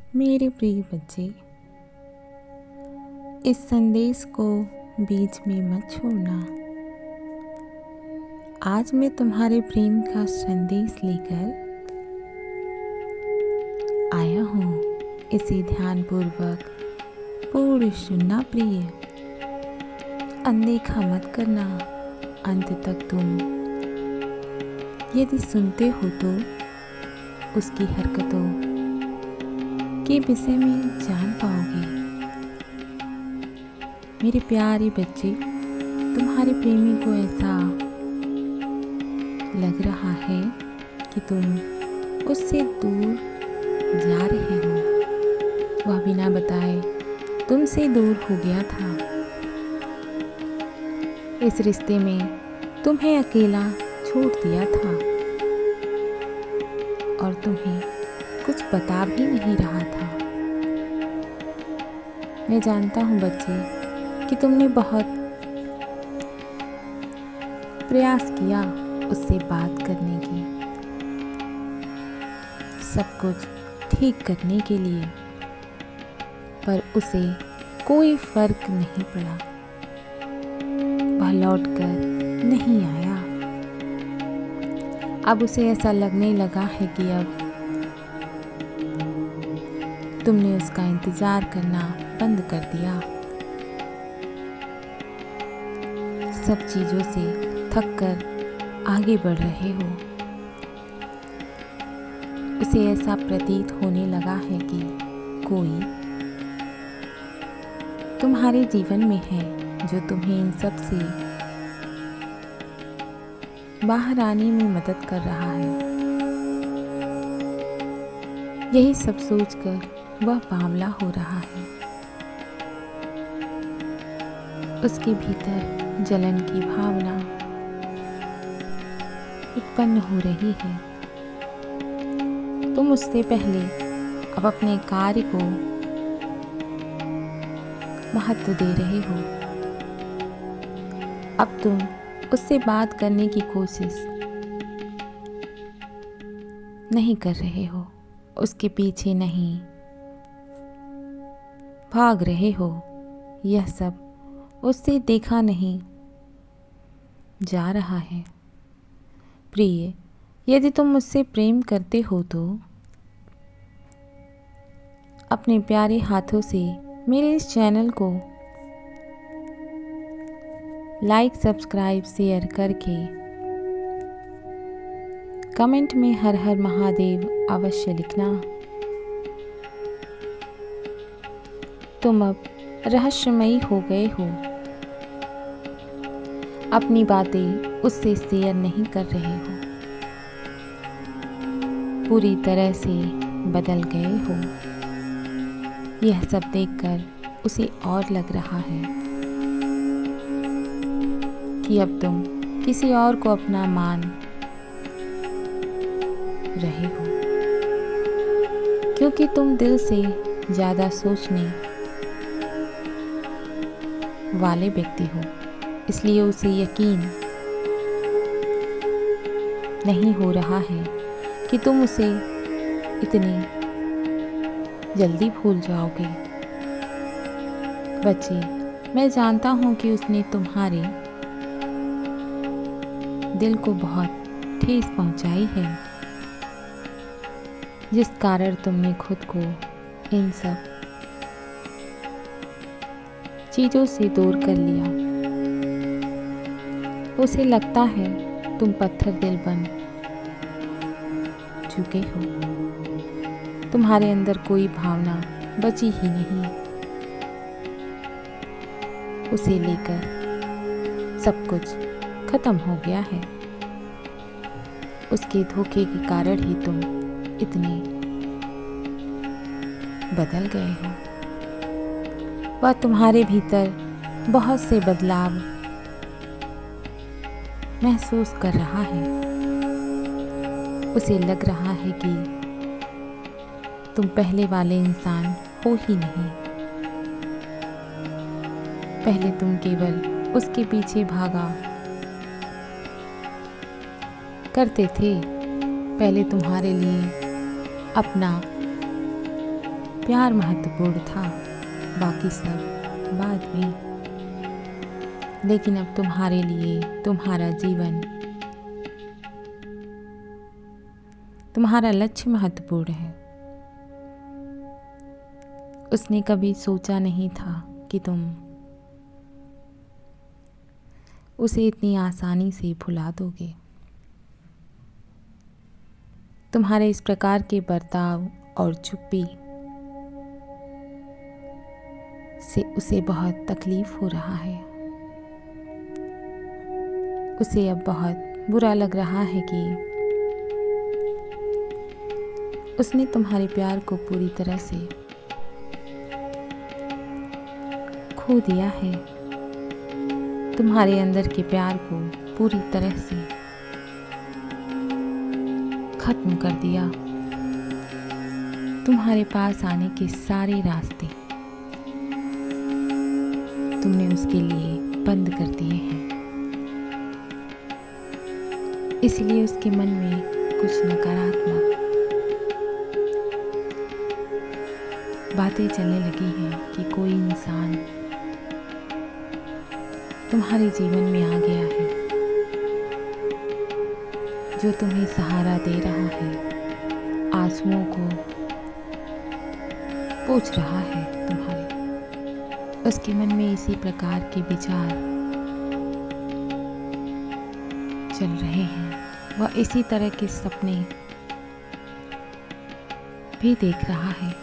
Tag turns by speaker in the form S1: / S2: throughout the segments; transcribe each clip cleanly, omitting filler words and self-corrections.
S1: मेरे प्रिय बच्चे, इस संदेश को बीच में मत छोड़ना। आज मैं तुम्हारे प्रेम का संदेश लेकर आया हूँ। इसे ध्यानपूर्वक पूर्ण सुनना प्रिय, अनदेखा मत करना। अंत तक तुम यदि सुनते हो तो उसकी हरकतों के विषय में जान पाओगे। मेरे प्यारे बच्चे, तुम्हारे प्रेमी को ऐसा लग रहा है कि तुम उससे दूर जा रहे हो। वह बिना बताए तुमसे दूर हो गया था। इस रिश्ते में तुम्हें अकेला छोड़ दिया था और तुम्हें कुछ बता भी नहीं रहा था। मैं जानता हूँ बच्चे कि तुमने बहुत प्रयास किया उससे बात करने की, सब कुछ ठीक करने के लिए, पर उसे कोई फर्क नहीं पड़ा। वह लौटकर नहीं आया। अब उसे ऐसा लगने लगा है कि अब तुमने उसका इंतजार करना बंद कर दिया। सब चीजों से थक कर आगे बढ़ रहे हो। उसे ऐसा प्रतीत होने लगा है कि कोई तुम्हारे जीवन में है जो तुम्हें इन सब से बाहर आने में मदद कर रहा है। यही सब सोचकर वह बावला हो रहा है। उसके भीतर जलन की भावना उत्पन्न हो रही है। तुम उससे पहले अब अपने कार्य को महत्व दे रहे हो। अब तुम उससे बात करने की कोशिश नहीं कर रहे हो, उसके पीछे नहीं भाग रहे हो। यह सब उससे देखा नहीं जा रहा है। प्रिय, यदि तुम मुझसे प्रेम करते हो तो अपने प्यारे हाथों से मेरे इस चैनल को लाइक, सब्सक्राइब, शेयर करके कमेंट में हर हर महादेव अवश्य लिखना। तुम अब रहस्यमयी हो गए हो। अपनी बातें उससे शेयर नहीं कर रहे हो। पूरी तरह से बदल गए हो। यह सब देखकर उसे और लग रहा है कि अब तुम किसी और को अपना मान रहे हो, क्योंकि तुम दिल से ज़्यादा सोचने वाले व्यक्ति हो। इसलिए उसे यकीन नहीं हो रहा है कि तुम उसे इतनी जल्दी भूल जाओगे। बच्चे, मैं जानता हूँ कि उसने तुम्हारे दिल को बहुत ठेस पहुँचाई है, जिस कारण तुमने खुद को इन सब चीज़ों से दूर कर लिया। उसे लगता है तुम पत्थर दिल बन चुके हो। तुम्हारे अंदर कोई भावना बची ही नहीं। उसे लेकर सब कुछ खत्म हो गया है। उसके धोखे के कारण ही तुम इतने बदल गए हो। वह तुम्हारे भीतर बहुत से बदलाव महसूस कर रहा है। उसे लग रहा है कि तुम पहले वाले इंसान हो ही नहीं। पहले तुम केवल उसके पीछे भागा करते थे। पहले तुम्हारे लिए अपना प्यार महत्वपूर्ण था, बाकी सब बाद में। लेकिन अब तुम्हारे लिए तुम्हारा जीवन, तुम्हारा लक्ष्य महत्वपूर्ण है। उसने कभी सोचा नहीं था कि तुम उसे इतनी आसानी से भुला दोगे। तुम्हारे इस प्रकार के बर्ताव और चुप्पी से उसे बहुत तकलीफ हो रहा है। उसे अब बहुत बुरा लग रहा है कि उसने तुम्हारे प्यार को पूरी तरह से खो दिया है, तुम्हारे अंदर के प्यार को पूरी तरह से खत्म कर दिया। तुम्हारे पास आने के सारे रास्ते तुमने उसके लिए बंद कर दिए हैं। इसलिए उसके मन में कुछ नकारात्मक बातें चलने लगी हैं कि कोई इंसान तुम्हारे जीवन में आ गया है जो तुम्हें सहारा दे रहा है, आंसुओं को पोंछ रहा है तुम्हारे। उसके मन में इसी प्रकार के विचार चल रहे हैं। वह इसी तरह के सपने भी देख रहा है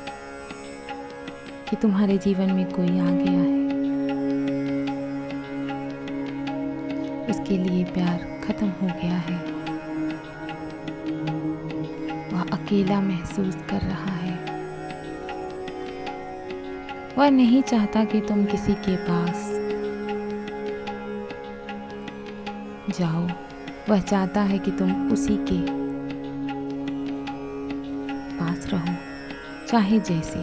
S1: कि तुम्हारे जीवन में कोई आ गया है। उसके लिए प्यार खत्म हो गया है। वह अकेला महसूस कर रहा है। वह नहीं चाहता कि तुम किसी के पास जाओ। वह चाहता है कि तुम उसी के पास रहो, चाहे जैसे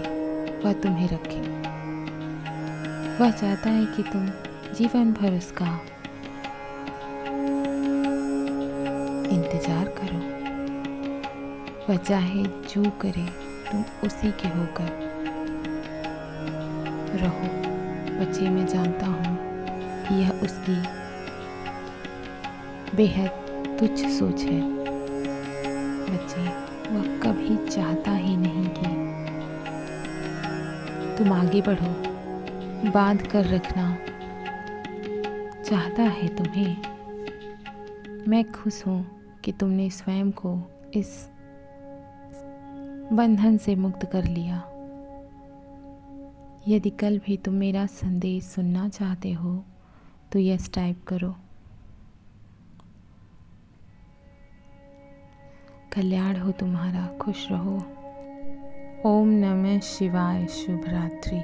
S1: वह तुम्हें रखे। वह चाहता है कि तुम जीवन भर उसका इंतजार करो। वह चाहे जो करे तुम उसी के होकर रहो। बच्चे, मैं जानता हूँ कि यह उसकी बेहद तुच्छ सोच है। बच्चे, वह कभी चाहता ही नहीं कि तुम आगे बढ़ो। बांध कर रखना चाहता है तुम्हें। मैं खुश हूँ कि तुमने स्वयं को इस बंधन से मुक्त कर लिया। यदि कल भी तुम मेरा संदेश सुनना चाहते हो तो यस टाइप करो। कल्याण हो तुम्हारा, खुश रहो। ओम नमः शिवाय। शुभ रात्रि।